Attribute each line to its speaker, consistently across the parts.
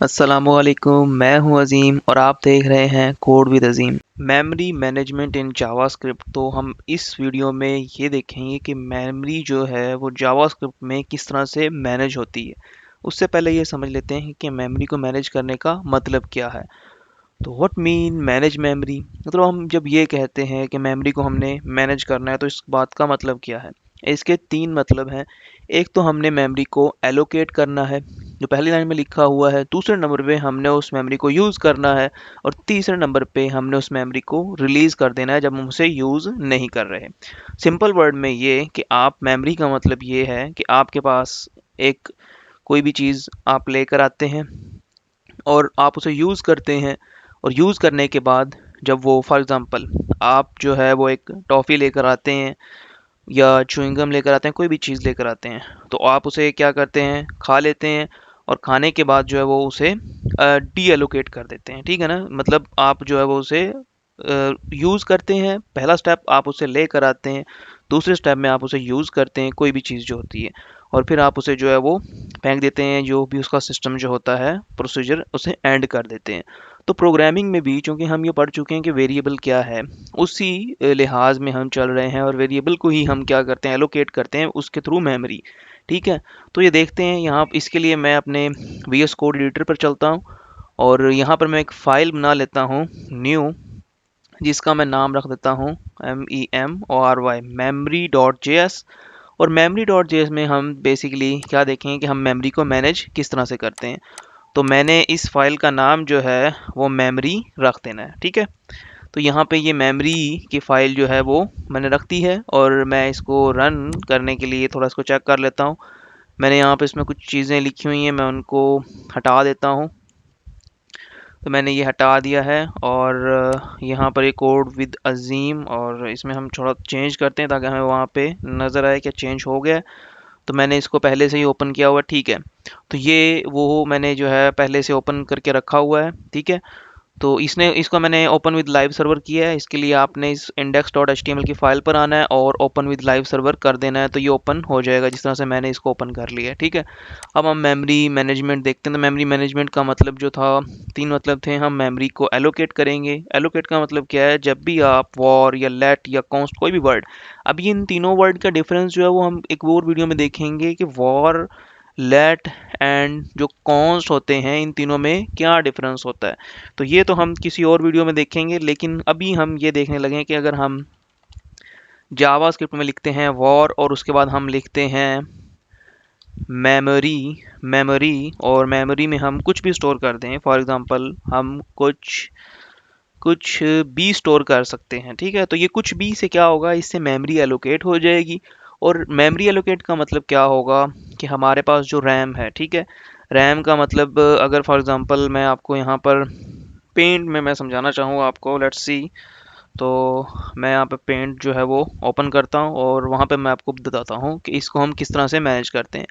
Speaker 1: अस्सलामुअलैकुम, मैं हूं अज़ीम और आप देख रहे हैं code with Azeem. Memory management in JavaScript. तो हम इस वीडियो में ये देखेंगे कि मेमोरी जो है वो जावास्क्रिप्ट में किस तरह से मैनेज होती है। उससे पहले ये समझ लेते हैं कि मेमोरी को मैनेज करने का मतलब क्या है। तो व्हाट मीन मैनेज मेमोरी, मतलब हम जब ये कहते हैं कि मेमोरी को हमने मैनेज करना है तो इस बात का मतलब क्या है। इसके तीन मतलब हैं। एक तो हमने मेमोरी को एलोकेट करना है जो पहली लाइन में लिखा हुआ है, दूसरे नंबर पे हमने उस मेमोरी को यूज़ करना है और तीसरे नंबर पे हमने उस मेमोरी को रिलीज़ कर देना है जब हम उसे यूज़ नहीं कर रहे। सिंपल वर्ड में ये कि आप मेमोरी का मतलब ये है कि आपके पास एक कोई भी चीज़ आप लेकर आते हैं और आप उसे यूज़ करते हैं और यूज़ करने के बाद जब वो फॉर एग्ज़ाम्पल आप जो है वो एक टॉफ़ी लेकर आते हैं या च्युइंगम लेकर आते हैं, कोई भी चीज़ लेकर आते हैं, तो आप उसे क्या करते हैं, खा लेते हैं और खाने के बाद जो है वो उसे डी एलोकेट कर देते हैं। ठीक है ना, मतलब आप जो है वो उसे यूज़ करते हैं। पहला स्टेप आप उसे लेकर आते हैं, दूसरे स्टेप में आप उसे यूज़ करते हैं कोई भी चीज़ जो होती है, और फिर आप उसे जो है वो फेंक देते हैं। जो भी उसका सिस्टम जो होता है प्रोसीजर उसे एंड कर देते हैं। तो प्रोग्रामिंग में भी चूंकि हम ये पढ़ चुके हैं कि वेरिएबल क्या है, उसी लिहाज में हम चल रहे हैं और वेरिएबल को ही हम क्या करते हैं, एलोकेट करते हैं उसके थ्रू मेमोरी। ठीक है, तो ये देखते हैं यहाँ। इसके लिए मैं अपने VS कोड एडिटर पर चलता हूँ और यहाँ पर मैं एक फ़ाइल बना लेता हूँ न्यू, जिसका मैं नाम रख देता हूँ MEMORY memory.js। और memory.js में हम बेसिकली क्या देखेंगे कि हम मेमोरी को मैनेज किस तरह से करते हैं। तो मैंने इस फाइल का नाम जो है वो मेमोरी रख देना है। ठीक है, तो यहाँ पे ये मेमोरी की फ़ाइल जो है वो मैंने रख दी है और मैं इसको रन करने के लिए थोड़ा इसको चेक कर लेता हूँ। मैंने यहाँ पे इसमें कुछ चीज़ें लिखी हुई हैं, मैं उनको हटा देता हूँ। तो मैंने ये हटा दिया है और यहाँ पर ये कोड विद अज़ीम, और इसमें हम थोड़ा चेंज करते हैं ताकि हमें वहाँ पे नज़र आए क्या चेंज हो गया है। तो मैंने इसको पहले से ही ओपन किया हुआ है। ठीक है, तो ये वो मैंने जो है पहले से ओपन करके रखा हुआ है। ठीक है, तो इसको मैंने ओपन विद लाइव सर्वर किया है। इसके लिए आपने इस index.html की फाइल पर आना है और ओपन विद लाइव सर्वर कर देना है, तो ये ओपन हो जाएगा जिस तरह से मैंने इसको ओपन कर लिया है। ठीक है, अब हम मेमोरी मैनेजमेंट देखते हैं। तो मेमोरी मैनेजमेंट का मतलब जो था, तीन मतलब थे। हम मेमोरी को एलोकेट करेंगे। एलोकेट का मतलब क्या है, जब भी आप वॉर या लेट या कॉन्स्ट कोई भी वर्ड, अब ये इन तीनों वर्ड का डिफरेंस जो है वो हम एक और वीडियो में देखेंगे कि वॉर, लेट एंड जो कॉन्स्ट होते हैं इन तीनों में क्या डिफरेंस होता है। तो ये तो हम किसी और वीडियो में देखेंगे, लेकिन अभी हम ये देखने लगे हैं कि अगर हम जावा स्क्रिप्ट में लिखते हैं वॉर और उसके बाद हम लिखते हैं मेमोरी, मेमोरी और मेमोरी में हम कुछ भी स्टोर कर दें, फॉर एग्जांपल हम कुछ कुछ बी स्टोर कर सकते हैं। ठीक है, तो ये कुछ बी से क्या होगा, इससे मेमोरी एलोकेट हो जाएगी। और मेमोरी एलोकेट का मतलब क्या होगा कि हमारे पास जो रैम है, ठीक है, रैम का मतलब अगर फॉर एग्जांपल मैं आपको यहाँ पर पेंट में मैं समझाना चाहूँ आपको, लेट्स सी। तो मैं यहाँ पे पेंट जो है वो ओपन करता हूँ और वहाँ पे मैं आपको बताता हूँ कि इसको हम किस तरह से मैनेज करते हैं।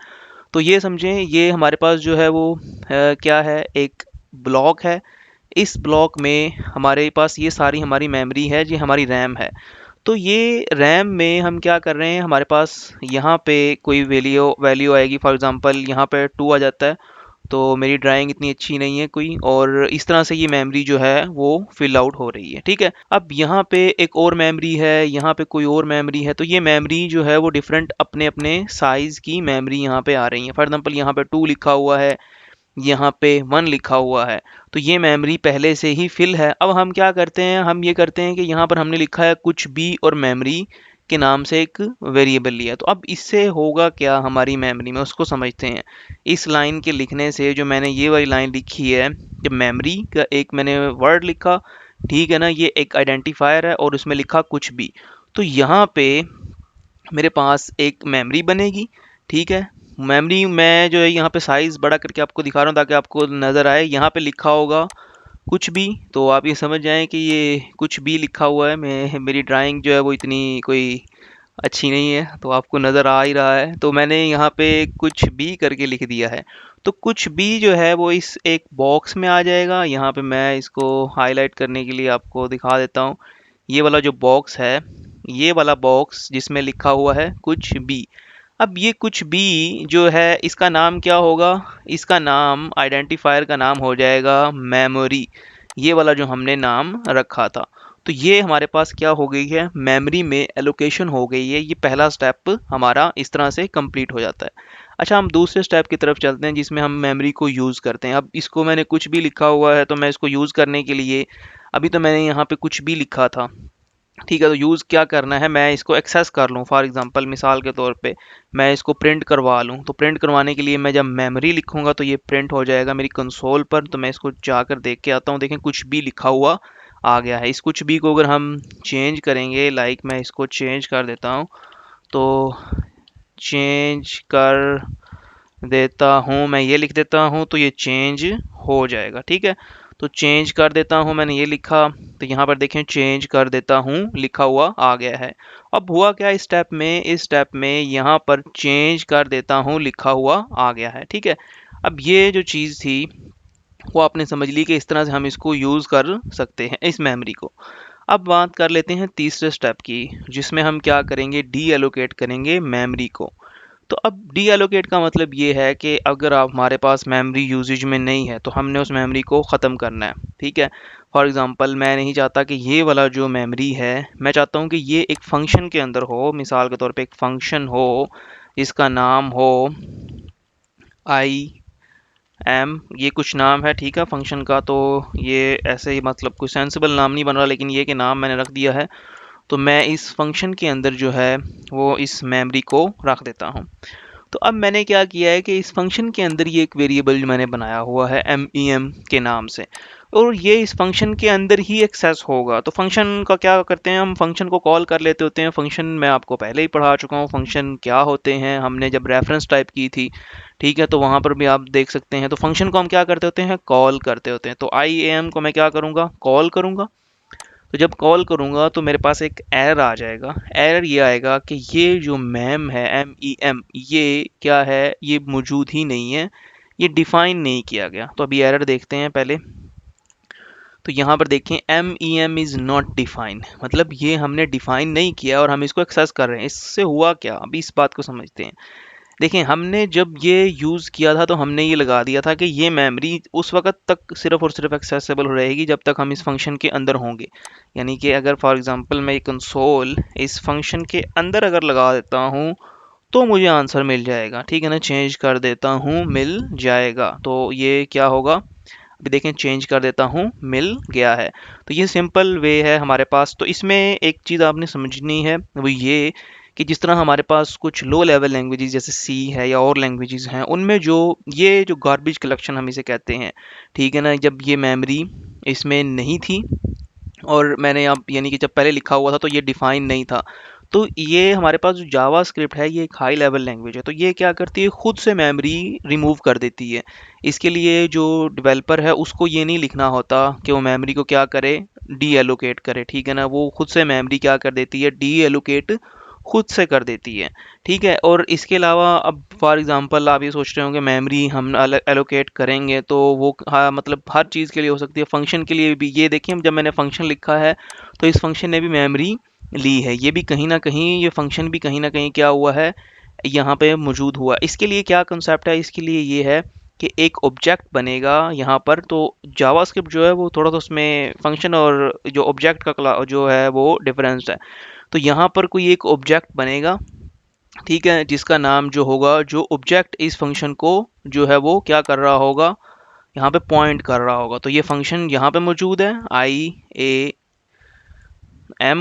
Speaker 1: तो ये समझें, ये हमारे पास जो है वो क्या है, एक ब्लॉक है। इस ब्लॉक में हमारे पास ये सारी हमारी मेमोरी है, ये हमारी रैम है। तो ये रैम में हम क्या कर रहे हैं, हमारे पास यहाँ पे कोई वैल्यू वैल्यू आएगी, फॉर एग्जांपल यहाँ पे 2 आ जाता है। तो मेरी ड्राइंग इतनी अच्छी नहीं है कोई, और इस तरह से ये मेमोरी जो है वो फिल आउट हो रही है। ठीक है, अब यहाँ पे एक और मेमोरी है, यहाँ पे कोई और मेमोरी है, तो ये मेमोरी जो है वो डिफरेंट अपने अपने साइज की मेमोरी यहाँ पे आ रही है। फॉर एग्जांपल यहाँ पे 2 लिखा हुआ है, यहाँ पे 1 लिखा हुआ है, तो ये मेमोरी पहले से ही फिल है। अब हम क्या करते हैं, हम ये करते हैं कि यहाँ पर हमने लिखा है कुछ बी और मेमोरी के नाम से एक वेरिएबल लिया। तो अब इससे होगा क्या हमारी मेमोरी में, उसको समझते हैं। इस लाइन के लिखने से, जो मैंने ये वाली लाइन लिखी है कि मेमोरी का एक मैंने वर्ड लिखा, ठीक है ना, ये एक आइडेंटिफायर है और उसमें लिखा कुछ भी, तो यहाँ पे मेरे पास एक मेमोरी बनेगी। ठीक है, मेमोरी मैं जो है यहाँ पे साइज़ बड़ा करके आपको दिखा रहा हूँ ताकि आपको नज़र आए। यहाँ पे लिखा होगा कुछ भी, तो आप ये समझ जाएं कि ये कुछ भी लिखा हुआ है। मेरी ड्राइंग जो है वो इतनी कोई अच्छी नहीं है, तो आपको नज़र आ ही रहा है, तो मैंने यहाँ पे कुछ भी करके लिख दिया है। तो कुछ भी जो है वो इस एक बॉक्स में आ जाएगा। यहाँ पे मैं इसको हाईलाइट करने के लिए आपको दिखा देता हूँ। ये वाला जो बॉक्स है, ये वाला बॉक्स जिसमें लिखा हुआ है कुछ भी, अब ये कुछ भी जो है इसका नाम क्या होगा, इसका नाम आइडेंटिफायर का नाम हो जाएगा मेमोरी, ये वाला जो हमने नाम रखा था। तो ये हमारे पास क्या हो गई है, मेमोरी में एलोकेशन हो गई है। ये पहला स्टेप हमारा इस तरह से कंप्लीट हो जाता है। अच्छा, हम दूसरे स्टेप की तरफ चलते हैं जिसमें हम मेमोरी को यूज़ करते हैं। अब इसको मैंने कुछ भी लिखा हुआ है तो मैं इसको यूज़ करने के लिए, अभी तो मैंने यहाँ पे कुछ भी लिखा था, ठीक है, तो यूज़ क्या करना है, मैं इसको एक्सेस कर लूँ। फॉर एग्जांपल मिसाल के तौर पे मैं इसको प्रिंट करवा लूँ, तो प्रिंट करवाने के लिए मैं जब मेमोरी लिखूंगा तो ये प्रिंट हो जाएगा मेरी कंसोल पर। तो मैं इसको जाकर देख के आता हूँ, देखें कुछ भी लिखा हुआ आ गया है। इस कुछ भी को अगर हम चेंज करेंगे, लाइक मैं इसको चेंज कर देता हूँ, तो चेंज कर देता हूँ, मैं ये लिख देता हूँ तो ये चेंज हो जाएगा। ठीक है, तो चेंज कर देता हूँ, मैंने ये लिखा, तो यहाँ पर देखें चेंज कर देता हूँ लिखा हुआ आ गया है। अब हुआ क्या इस स्टेप में, इस स्टेप में यहाँ पर चेंज कर देता हूँ लिखा हुआ आ गया है। ठीक है, अब ये जो चीज़ थी वो आपने समझ ली कि इस तरह से हम इसको यूज़ कर सकते हैं इस मेमोरी को। अब बात कर लेते हैं तीसरे स्टेप की, जिसमें हम क्या करेंगे, डी एलोकेट करेंगे मेमोरी को। तो अब डी एलोकेट का मतलब ये है कि अगर आप हमारे पास मेमोरी यूजेज में नहीं है तो हमने उस मेमोरी को ख़त्म करना है। ठीक है, फॉर एग्जांपल मैं नहीं चाहता कि ये वाला जो मेमोरी है, मैं चाहता हूँ कि ये एक फंक्शन के अंदर हो। मिसाल के तौर पे एक फंक्शन हो, इसका नाम हो आई एम, ये कुछ नाम है, ठीक है, फंक्शन का। तो ये ऐसे ही मतलब कोई सेंसिबल नाम नहीं बन रहा, लेकिन ये कि नाम मैंने रख दिया है। तो मैं इस फंक्शन के अंदर जो है वो इस मेमोरी को रख देता हूँ। तो अब मैंने क्या किया है कि इस फंक्शन के अंदर ये एक वेरिएबल मैंने बनाया हुआ है MEM के नाम से, और ये इस फंक्शन के अंदर ही एक्सेस होगा। तो फंक्शन का क्या करते हैं, हम फंक्शन को कॉल कर लेते होते हैं। फंक्शन मैं आपको पहले ही पढ़ा चुका हूँ फंक्शन क्या होते हैं, हमने जब रेफरेंस टाइप की थी। ठीक है, तो वहाँ पर भी आप देख सकते हैं। तो फंक्शन को हम क्या करते होते हैं, कॉल करते होते हैं। तो IAM को मैं क्या करूँगा, कॉल करूँगा। तो जब कॉल करूँगा तो मेरे पास एक एरर आ जाएगा। एरर ये आएगा कि ये जो मैम है MEM, ये क्या है, ये मौजूद ही नहीं है, ये डिफ़ाइन नहीं किया गया। तो अभी एरर देखते हैं पहले। तो यहाँ पर देखें MEM इज़ नॉट डिफाइन, मतलब ये हमने डिफाइन नहीं किया और हम इसको एक्सेस कर रहे हैं। इससे हुआ क्या, अभी इस बात को समझते हैं। देखें, हमने जब ये यूज़ किया था तो हमने ये लगा दिया था कि ये मेमोरी उस वक्त तक सिर्फ और सिर्फ एक्सेसिबल रहेगी जब तक हम इस फंक्शन के अंदर होंगे। यानी कि अगर फॉर एग्जांपल मैं कंसोल इस फंक्शन के अंदर अगर लगा देता हूँ तो मुझे आंसर मिल जाएगा। ठीक है ना, चेंज कर देता हूँ, मिल जाएगा। तो ये क्या होगा, अभी देखें चेंज कर देता हूँ, मिल गया है। तो ये सिंपल वे है हमारे पास। तो इसमें एक चीज़ आपने समझनी है, वो ये कि जिस तरह हमारे पास कुछ लो लेवल लैंग्वेजेस जैसे सी है या और लैंग्वेजेस हैं, उनमें जो ये जो गार्बेज कलेक्शन हम इसे कहते हैं, ठीक है ना, जब ये मेमोरी इसमें नहीं थी और मैंने अब यानी कि जब पहले लिखा हुआ था तो ये डिफाइन नहीं था। तो ये हमारे पास जो जावा स्क्रिप्ट है ये एक हाई लेवल लैंग्वेज है, तो ये क्या करती है, खुद से मेमोरी रिमूव कर देती है। इसके लिए जो डेवलपर है उसको ये नहीं लिखना होता कि वो मेमोरी को क्या करे, डी एलोकेट करे। ठीक है ना, वो खुद से मेमोरी क्या कर देती है, डी एलोकेट खुद से कर देती है। ठीक है, और इसके अलावा अब फॉर एग्जांपल आप ये सोच रहे होंगे मेमोरी हम एलोकेट करेंगे तो वो हाँ मतलब हर चीज़ के लिए हो सकती है, फंक्शन के लिए भी। ये देखिए जब मैंने फंक्शन लिखा है तो इस फंक्शन ने भी मेमोरी ली है, ये भी कहीं ना कहीं, ये फंक्शन भी कहीं ना कहीं क्या हुआ है, यहाँ पे मौजूद हुआ। इसके लिए क्या कंसेप्ट है, इसके लिए ये है कि एक ऑब्जेक्ट बनेगा यहाँ पर। तो जावास्क्रिप्ट जो है वो थोड़ा सा उसमें फंक्शन और जो ऑब्जेक्ट का जो है वो डिफरेंस है। तो यहाँ पर कोई एक ऑब्जेक्ट बनेगा, ठीक है, जिसका नाम जो होगा, जो ऑब्जेक्ट इस फंक्शन को जो है वो क्या कर रहा होगा, यहाँ पे पॉइंट कर रहा होगा। तो ये फंक्शन यहाँ पे मौजूद है IAM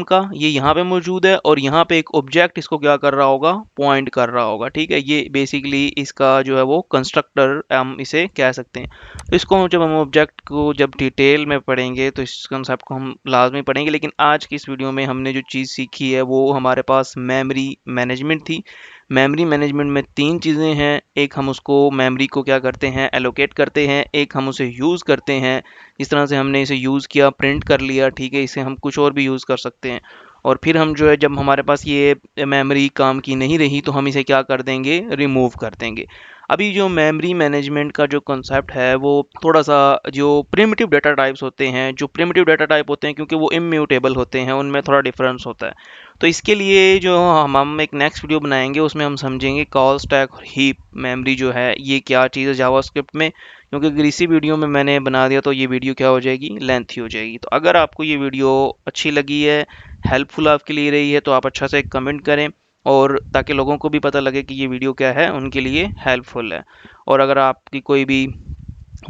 Speaker 1: का, ये यहाँ पे मौजूद है और यहाँ पे एक ऑब्जेक्ट इसको क्या कर रहा होगा, पॉइंट कर रहा होगा। ठीक है, ये बेसिकली इसका जो है वो कंस्ट्रक्टर हम इसे कह सकते हैं। तो इसको जब हम ऑब्जेक्ट को जब डिटेल में पढ़ेंगे तो इस कंसेप्ट को हम लाजमी पढ़ेंगे। लेकिन आज की इस वीडियो में हमने जो चीज़ सीखी है वो हमारे पास मेमोरी मैनेजमेंट थी। मेमोरी मैनेजमेंट में तीन चीज़ें हैं, एक हम उसको मेमोरी को क्या करते हैं, एलोकेट करते हैं, एक हम उसे यूज़ करते हैं, जिस तरह से हमने इसे यूज़ किया, प्रिंट कर लिया, ठीक है, इसे हम कुछ और भी यूज़ कर सकते हैं। और फिर हम जो है जब हमारे पास ये मेमोरी काम की नहीं रही तो हम इसे क्या कर देंगे, रिमूव कर देंगे। अभी जो मेमोरी मैनेजमेंट का जो कॉन्सेप्ट है वो थोड़ा सा, जो प्रिमिटिव डेटा टाइप्स होते हैं, जो प्रिमिटिव डेटा टाइप होते हैं क्योंकि वो इम्यूटेबल होते हैं, उनमें थोड़ा डिफरेंस होता है। तो इसके लिए जो हम एक नेक्स्ट वीडियो बनाएंगे उसमें हम समझेंगे कॉल स्टैक और हीप मेमोरी जो है ये क्या चीज़ है जावास्क्रिप्ट में, क्योंकि अगर इसी वीडियो में मैंने बना दिया तो ये वीडियो क्या हो जाएगी, लेंथी हो जाएगी। तो अगर आपको ये वीडियो अच्छी लगी है, हेल्पफुल आपके लिए रही है, तो आप अच्छा से कमेंट करें, और ताकि लोगों को भी पता लगे कि ये वीडियो क्या है, उनके लिए हेल्पफुल है। और अगर आपकी कोई भी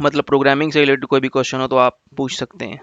Speaker 1: मतलब प्रोग्रामिंग से रिलेटेड कोई भी क्वेश्चन हो तो आप पूछ सकते हैं।